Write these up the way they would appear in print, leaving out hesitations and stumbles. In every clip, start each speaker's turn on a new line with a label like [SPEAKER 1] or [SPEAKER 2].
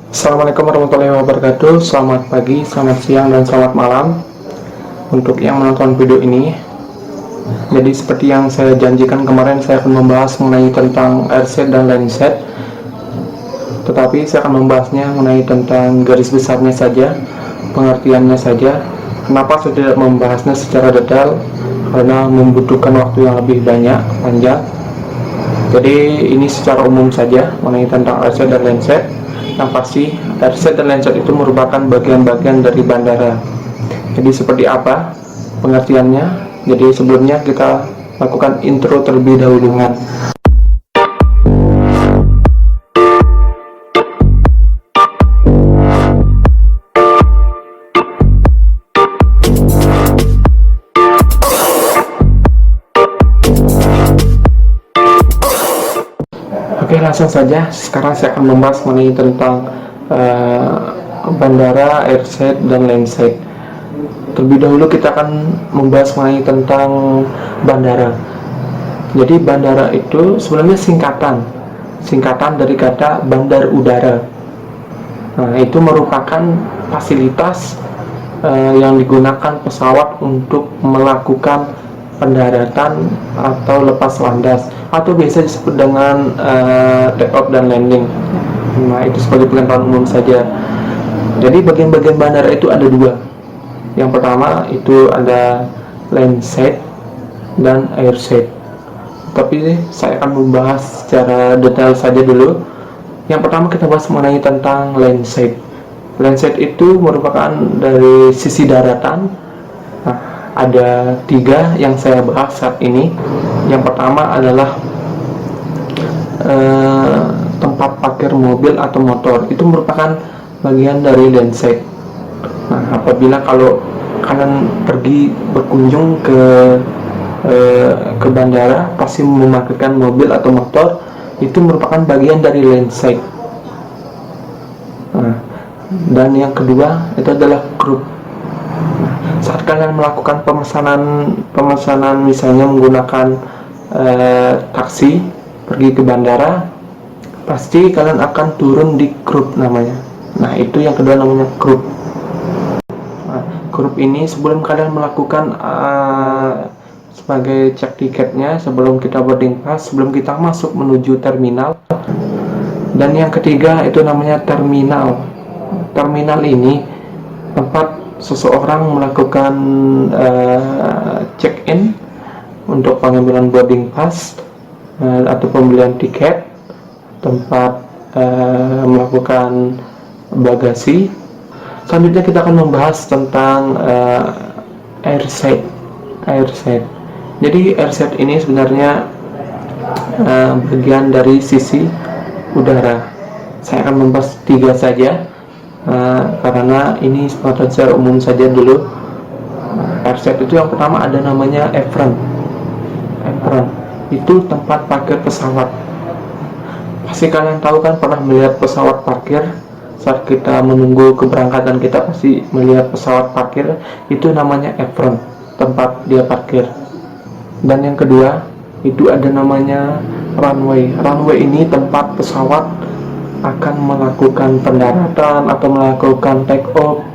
[SPEAKER 1] Assalamualaikum warahmatullahi wabarakatuh. Selamat pagi, selamat siang, dan selamat malam untuk yang menonton video ini. Jadi seperti yang saya janjikan kemarin, saya akan membahas mengenai tentang airset dan lenset. Tetapi saya akan membahasnya mengenai tentang garis besarnya saja, pengertiannya saja. Kenapa saya tidak membahasnya secara detail? Karena membutuhkan waktu yang lebih panjang. Jadi ini secara umum saja mengenai tentang airset dan lenset. Yang pasti, airset dan lenset itu merupakan bagian-bagian dari bandara. Jadi seperti apa pengertiannya? Jadi sebelumnya kita lakukan intro terlebih dahulu. Oke, langsung saja. Sekarang saya akan membahas mengenai tentang bandara, airset, dan lenset. Terlebih dahulu kita akan membahas mengenai tentang bandara. Jadi bandara itu sebenarnya singkatan dari kata bandar udara. Nah, itu merupakan fasilitas yang digunakan pesawat untuk melakukan pendaratan atau lepas landas, atau biasa disebut dengan take off dan landing. Nah, itu sebagai pengetahuan umum saja. Jadi bagian-bagian bandara itu ada dua. Yang pertama itu ada landset dan airset. Tapi saya akan membahas secara detail saja dulu. Yang pertama kita bahas mengenai tentang landset. Landset itu merupakan dari sisi daratan. Nah, ada tiga yang saya bahas saat ini. Yang pertama adalah tempat parkir mobil atau motor. Itu merupakan bagian dari landset. Nah, apabila kalau kalian pergi berkunjung ke bandara, pasti memarkirkan mobil atau motor, itu merupakan bagian dari landset. Nah, dan yang kedua itu adalah grup. Saat kalian melakukan pemesanan misalnya menggunakan taksi pergi ke bandara, pasti kalian akan turun di grup namanya. Nah, itu yang kedua namanya grup. Nah, grup ini sebelum kalian melakukan sebagai cek tiketnya, sebelum kita boarding pass, sebelum kita masuk menuju terminal. Dan yang ketiga itu namanya terminal. Terminal ini tempat seseorang melakukan check-in untuk pengambilan boarding pass atau pembelian tiket, tempat melakukan bagasi. Selanjutnya kita akan membahas tentang airset. Jadi airset ini sebenarnya bagian dari sisi udara. Saya akan membahas tiga saja karena ini secara umum saja dulu. Airset itu yang pertama ada namanya apron. Itu tempat parkir pesawat. Pasti kalian tahu kan, pernah melihat pesawat parkir. Saat kita menunggu keberangkatan, kita pasti melihat pesawat parkir. Itu namanya apron, tempat dia parkir. Dan yang kedua itu ada namanya runway. Runway ini tempat pesawat akan melakukan pendaratan atau melakukan take off.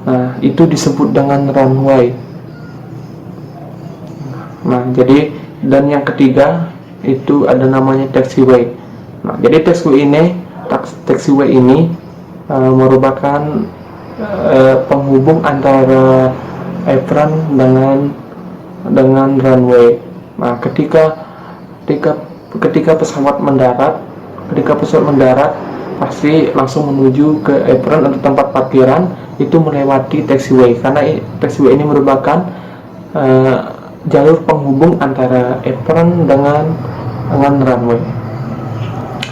[SPEAKER 1] Nah, itu disebut dengan runway. Nah, jadi dan yang ketiga itu ada namanya taxiway. Nah, jadi taxiway ini merupakan penghubung antara apron dengan runway. Nah, ketika pesawat mendarat, pasti langsung menuju ke apron atau tempat parkiran, itu melewati taxiway, karena taxiway ini merupakan jalur penghubung antara apron dengan runway.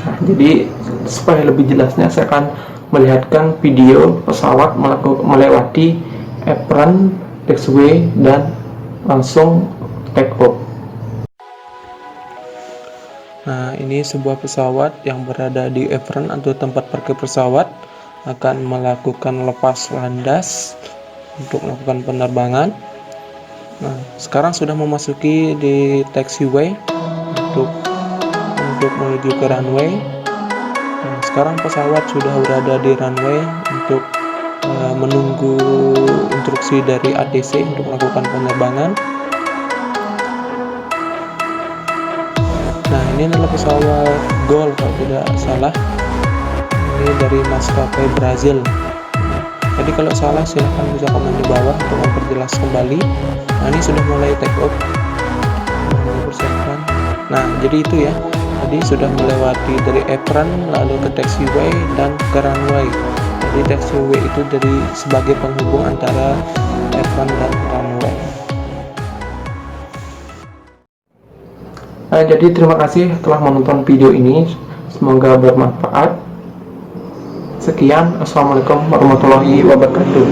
[SPEAKER 1] Nah, jadi supaya lebih jelasnya saya akan melihatkan video pesawat melewati apron, taxiway, dan langsung take off. Nah, ini sebuah pesawat yang berada di apron atau tempat parkir pesawat akan melakukan lepas landas untuk melakukan penerbangan. Nah, sekarang sudah memasuki di taxiway untuk menuju ke runway. Nah, sekarang pesawat sudah berada di runway untuk menunggu instruksi dari ATC untuk melakukan penerbangan. Nah, ini adalah pesawat Gol kalau tidak salah. Ini dari maskapai Brazil. Jadi kalau salah silahkan bisa komen di bawah untuk memperjelas kembali. Nah, ini sudah mulai take off. Persiapkan. Nah, jadi itu ya. Tadi sudah melewati dari apron lalu ke taxiway dan ke runway. Jadi taxiway itu dari sebagai penghubung antara apron dan runway. Jadi terima kasih telah menonton video ini. Semoga bermanfaat. Sekian, assalamualaikum warahmatullahi wabarakatuh.